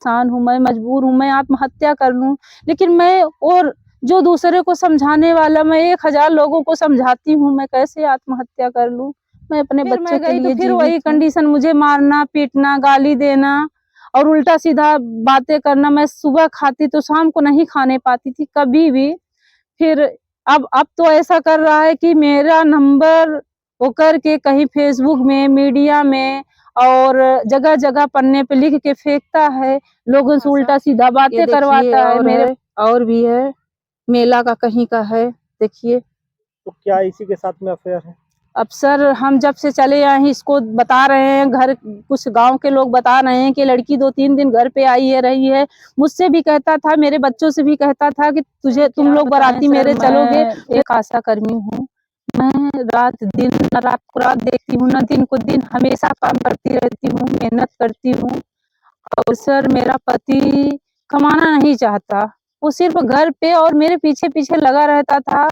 परेशान हूँ, मैं मजबूर हूँ, मैं आत्महत्या कर लूँ। लेकिन मैं और जो दूसरे को समझाने वाला, मैं 1000 लोगों को समझाती हूँ, मैं कैसे आत्महत्या कर लूँ? मैं अपने बच्चों के लिए फिर वही कंडीशन, मुझे मारना, पीटना, गाली देना और उल्टा-सीधा बातें करना। मैं सुबह खाती तो शाम को नहीं खाने पाती थी कभी भी। फिर अब तो ऐसा कर रहा है कि मेरा नंबर वो करके कहीं फ़ेसबुक में, मीडिया में और जगह-जगह पन्ने पे लिख के फेंकता है, लोगों से उल्टा-सीधा बातें करवाता है। मेरे और भी है, मेला का कहीं का है, देखिए। तो क्या इसी के साथ में अफेयर है? अब सर हम जब से चले आए हैं इसको बता रहे हैं, घर कुछ गाँव के लोग बता रहे हैं कि लड़की 2-3 दिन घर पे आई है, रही है। मुझसे भी कहता था, मेरे बच्चों से भी कहता था कि तुम लोग बाराती मेरे चलोगे। एक आशा कर्मी हूँ। मैं दिन रात को रात देखती हूँ, ना दिन को दिन, हमेशा काम करती रहती हूँ, मेहनत करती हूँ। और सर मेरा पति कमाना नहीं चाहता, वो सिर्फ घर पे और मेरे पीछे-पीछे लगा रहता था,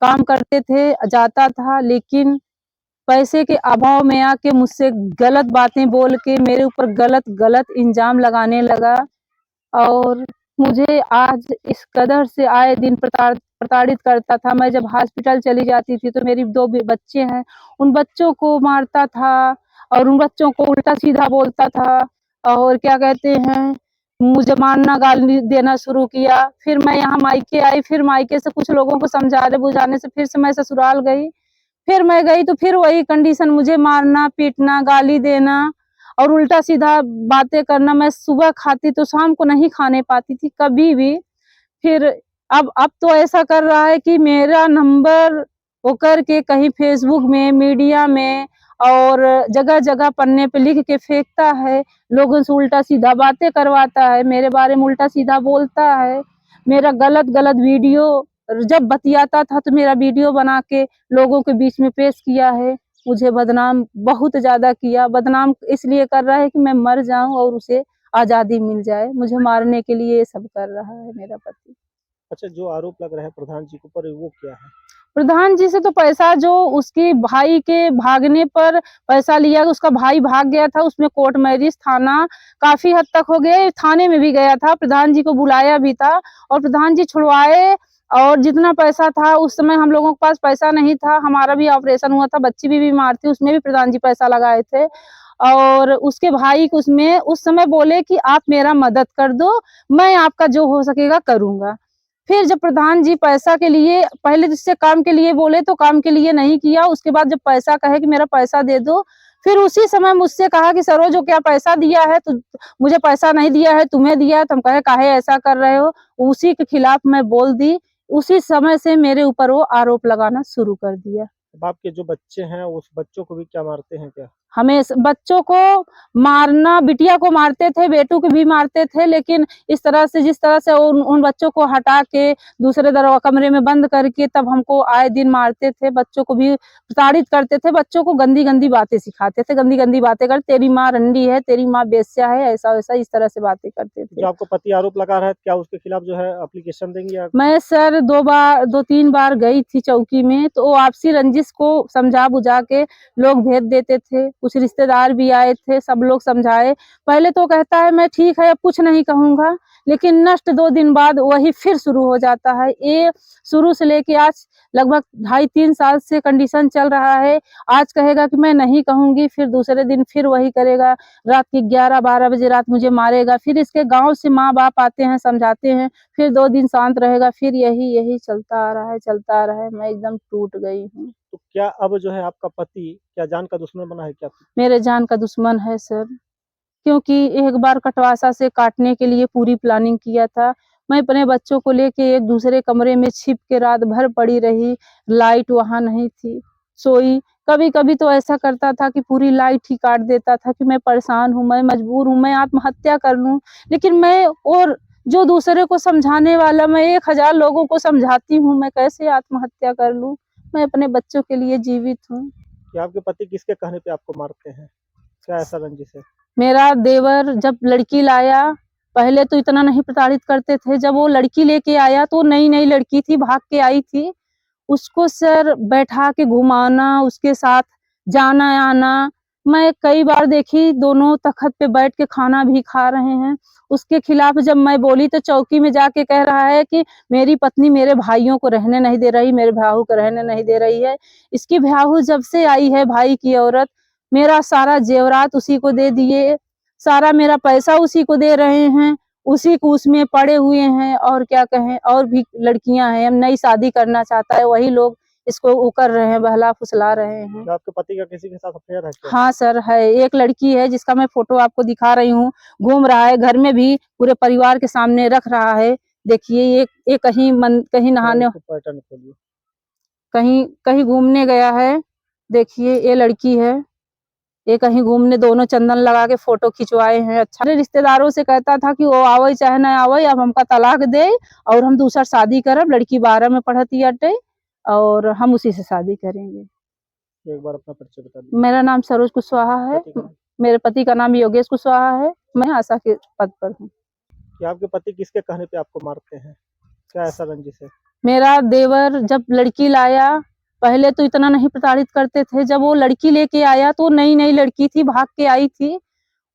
काम करते थे, जाता था, लेकिन पैसे के अभाव में आके मुझसे गलत बातें बोल के मेरे ऊपर गलत इल्ज़ाम लगाने लगा और मुझे आज इस कदर से आए दिन प्रताड़ित करता था। मैं जब हॉस्पिटल चली जाती थी तो मेरी 2 बच्चे हैं, उन बच्चों को मारता था और उन बच्चों को उल्टा-सीधा बोलता था और क्या कहते हैं, मुझे मारना, गाली देना शुरू किया। फिर मैं यहाँ मायके आई, फिर मायके से कुछ लोगों को समझाने-बुझाने से फिर से मैं ससुराल गई। फिर मैं गई तो फिर वही कंडीशन, मुझे मारना, पीटना, गाली देना और उल्टा-सीधा बातें करना। मैं सुबह खाती तो शाम को नहीं खाने पाती थी कभी भी। फिर अब तो ऐसा कर रहा है कि मेरा नंबर वो करके कहीं फ़ेसबुक में, मीडिया में और जगह-जगह पन्ने पे लिख के फेंकता है, लोगों से उल्टा-सीधा बातें करवाता है, मेरे बारे में उल्टा-सीधा बोलता है। मेरा गलत-गलत वीडियो जब बतियाता था तो मेरा वीडियो बना के लोगों के बीच में पेश किया है। मुझे बदनाम बहुत ज़्यादा किया, बदनाम इसलिए कर रहा है कि मैं मर जाऊँ और उसे आज़ादी मिल जाए। मुझे मारने के लिए ये सब कर रहा है मेरा पति। अच्छा, जो आरोप लग रहा है प्रधान जी के ऊपर वो क्या है? प्रधान जी से तो पैसा जो उसके भाई के भागने पर पैसा लिया, उसका भाई भाग गया था, उसमें कोर्ट मैरिज, थाना काफ़ी हद तक हो गया, थाने में भी गया था, प्रधान जी को बुलाया भी था और प्रधान जी छुड़वाए और जितना पैसा था उस समय हम लोगों के पास पैसा नहीं था, हमारा भी ऑपरेशन हुआ था, बच्ची भी बीमार थी, उसमें भी प्रधान जी पैसा लगाए थे और उसके भाई को उसमें उस समय बोले कि आप मेरा मदद कर दो, मैं आपका जो हो सकेगा करूँगा। फिर जब प्रधान जी पैसा के लिए पहले जिससे काम के लिए बोले तो काम के लिए नहीं किया, उसके बाद जब पैसा कहे कि मेरा पैसा दे दो, फिर उसी समय मुझसे कहा कि सरोजो क्या पैसा दिया है? तो मुझे पैसा नहीं दिया है, तुम्हें दिया है। तो हम कहे काहे ऐसा कर रहे हो? उसी के खिलाफ मैं बोल दी, उसी समय से मेरे ऊपर वो आरोप लगाना शुरू कर दिया। अब आपके जो बच्चे हैं उस बच्चों को भी क्या मारते हैं क्या? बच्चों को मारना, बिटिया को मारते थे, बेटू को भी मारते थे, लेकिन इस तरह से जिस तरह से उन बच्चों को हटा के दूसरे कमरे में बंद करके तब हमको आए दिन मारते थे, बच्चों को भी प्रताड़ित करते थे, बच्चों को गंदी-गंदी बातें सिखाते थे, गंदी-गंदी बातें कर तेरी माँ रंडी है, तेरी माँ वेश्या है, ऐसा-वैसा इस तरह से बातें करते थे। जो आपको पति आरोप लगा रहा है, क्या उसके खिलाफ जो है एप्लीकेशन देंगी आप? मैं सर 2-3 बार गई थी चौकी में, तो वो आपसी रंजिश को समझा-बुझा के लोग भेज देते थे, कुछ रिश्तेदार भी आए थे, सब लोग समझाए। पहले तो कहता है मैं ठीक है, अब कुछ नहीं कहूँगा, लेकिन नष्ट 2 दिन बाद वही फिर शुरू हो जाता है। ये शुरू से लेके आज लगभग 2.5-3 साल से कंडीशन चल रहा है। आज कहेगा कि मैं नहीं कहूँगी, फिर दूसरे दिन फिर वही करेगा। रात के 11-12 बजे रात मुझे मारेगा, फिर इसके गाँव से माँ-बाप आते हैं, समझाते हैं, फिर 2 दिन शांत रहेगा, फिर यही चलता आ रहा है, मैं एकदम टूट गई हूँ। तो क्या अब जो है आपका पति क्या जान का दुश्मन बना है क्या? मेरे जान का दुश्मन है सर, क्योंकि एक बार कटवासा से काटने के लिए पूरी प्लानिंग किया था। मैं अपने बच्चों को लेके एक दूसरे कमरे में छिप के रात भर पड़ी रही, लाइट वहाँ नहीं थी, सोई। कभी-कभी तो ऐसा करता था कि पूरी लाइट ही काट देता था कि मैं परेशान हूँ, मैं मजबूर हूँ, मैं आत्महत्या कर लूँ। लेकिन मैं और जो दूसरे को समझाने वाला, मैं 1000 लोगों को समझाती हूँ, मैं कैसे आत्महत्या कर लूँ? मैं अपने बच्चों के लिए जीवित हूँ। कि आपके पति किसके कहने पे आपको मारते हैं? क्या ऐसा रंजिश है? मेरा देवर जब लड़की लाया, पहले तो इतना नहीं प्रताड़ित करते थे, जब वो लड़की लेके आया तो नई-नई लड़की थी, भाग के आई थी। उसको सर बैठा के घुमाना, उसके साथ जाना-आना, मैं कई बार देखी दोनों तख्त पे बैठ के खाना भी खा रहे हैं। उसके खिलाफ जब मैं बोली तो चौकी में जाके कह रहा है कि मेरी पत्नी मेरे भाइयों को रहने नहीं दे रही, मेरे भाऊ को रहने नहीं दे रही है। इसकी ब्याहू जब से आई है भाई की औरत, मेरा सारा जेवरात उसी को दे दिए, सारा मेरा पैसा उसी को दे रहे हैं, उसी को उसमें पड़े हुए हैं। और क्या कहें, और भी लड़कियां हैं, हम नई शादी करना चाहता है, वही लोग इसको वो कर रहे हैं, बहला फुसला रहे हैं। क्या आपके पति का किसी के साथ अफेयर है क्या? हाँ सर है, एक लड़की है जिसका मैं फोटो आपको दिखा रही हूँ, घूम रहा है घर में भी, पूरे परिवार के सामने रख रहा है। देखिए ये कहीं नहाने, पैटर्न खोलिए। कहीं कहीं घूमने गया है। देखिए ये लड़की है, ये कहीं घूमने, दोनों चंदन लगा के फोटो खिंचवाए हैं। अच्छा, मेरे रिश्तेदारों से कहता था कि वो आवे चाहे ना आवे, अब हमका तलाक दे और हम दूसरा शादी करब। लड़की 12 में पढ़ती अटे और हम उसी से शादी करेंगे। एक बार अपना परिचय बता दीजिए। मेरा नाम सरोज कुशवाहा है, मेरे पति का नाम योगेश कुशवाहा है, मैं आशा के पद पर हूँ। क्या आपके पति किसके कहने पे आपको मारते हैं? क्या ऐसा रंजिश है? मेरा देवर जब लड़की लाया, पहले तो इतना नहीं प्रताड़ित करते थे। जब वो लड़की लेके आया तो नई नई लड़की थी, भाग के आई थी।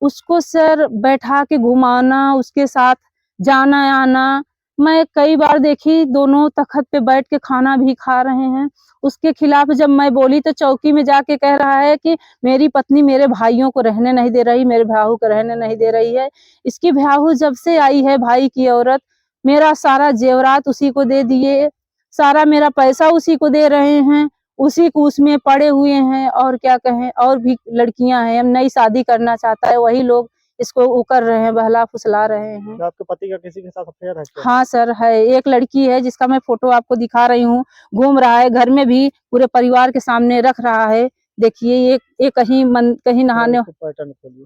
उसको सर बैठा के घुमाना, उसके साथ जाना आना, मैं कई बार देखी दोनों तख्त पे बैठ के खाना भी खा रहे हैं। उसके खिलाफ जब मैं बोली तो चौकी में जाके कह रहा है कि मेरी पत्नी मेरे भाइयों को रहने नहीं दे रही, मेरे भाऊ को रहने नहीं दे रही है। इसकी ब्याहू जब से आई है भाई की औरत, मेरा सारा जेवरात उसी को दे दिए, सारा मेरा पैसा उसी को दे रहे हैं, उसी को उसमें पड़े हुए हैं। और क्या कहें, और भी लड़कियां हैं, हम नई शादी करना चाहता है, वही लोग इसको वो कर रहे हैं, बहला फुसला रहे हैं। क्या आपके पति का किसी के साथ अफेयर है क्या? हाँ सर है, एक लड़की है जिसका मैं फोटो आपको दिखा रही हूँ, घूम रहा है घर में भी, पूरे परिवार के सामने रख रहा है। देखिए ये कहीं नहाने, पैटर्न खोलिए।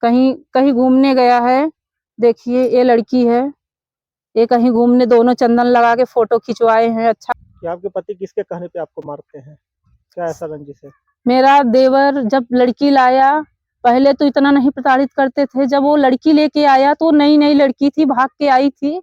कहीं कहीं घूमने गया है। देखिए ये लड़की है, ये कहीं घूमने, दोनों चंदन लगा के फोटो खिंचवाए हैं। अच्छा, क्या आपके पति किसके कहने पे आपको मारते हैं? क्या ऐसा रंजिश है? मेरा देवर जब लड़की लाया, पहले तो इतना नहीं प्रताड़ित करते थे। जब वो लड़की लेके आया तो नई नई लड़की थी, भाग के आई थी।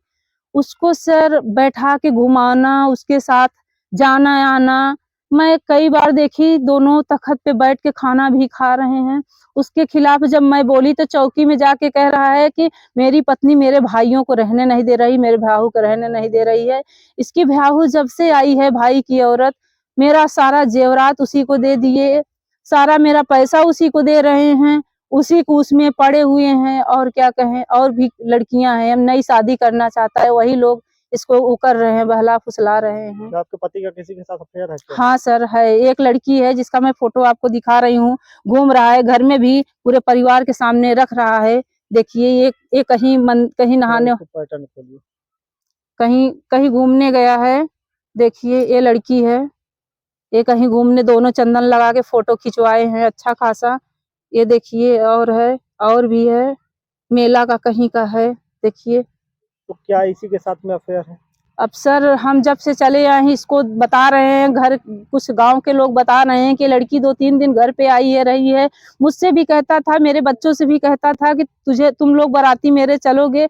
उसको सर बैठा के घुमाना, उसके साथ जाना आना, मैं कई बार देखी दोनों तख्त पे बैठ के खाना भी खा रहे हैं। उसके खिलाफ जब मैं बोली तो चौकी में जाके कह रहा है कि मेरी पत्नी मेरे भाइयों को रहने नहीं दे रही, मेरे भाऊ को रहने नहीं दे रही है। इसकी ब्याहू जब से आई है भाई की औरत, मेरा सारा जेवरात उसी को दे दिए, सारा मेरा पैसा उसी को दे रहे हैं, उसी को उसमें पड़े हुए हैं। और क्या कहें, और भी लड़कियां हैं, हम नई शादी करना चाहता है, वही लोग इसको वो कर रहे हैं, बहला फुसला रहे हैं। क्या आपके पति का किसी के साथ अफेयर है क्या? हाँ सर है, एक लड़की है जिसका मैं फोटो आपको दिखा रही हूँ, घूम रहा है घर में भी, पूरे परिवार के सामने रख रहा है। देखिए ये कहीं नहाने, पैटर्न खोलिए। कहीं कहीं घूमने गया है। देखिए ये लड़की है, ये कहीं घूमने, दोनों चंदन लगा के फोटो खिंचवाए हैं अच्छा खासा। ये देखिए और है, और भी है, मेला का कहीं का है। देखिए तो क्या इसी के साथ में अफेयर है? अब सर हम जब से चले आए हैं, इसको बता रहे हैं, घर कुछ गांव के लोग बता रहे हैं कि लड़की 2-3 दिन घर पे आई है, रही है। मुझसे भी कहता था, मेरे बच्चों से भी कहता था कि तुम लोग बाराती मेरे चलोगे।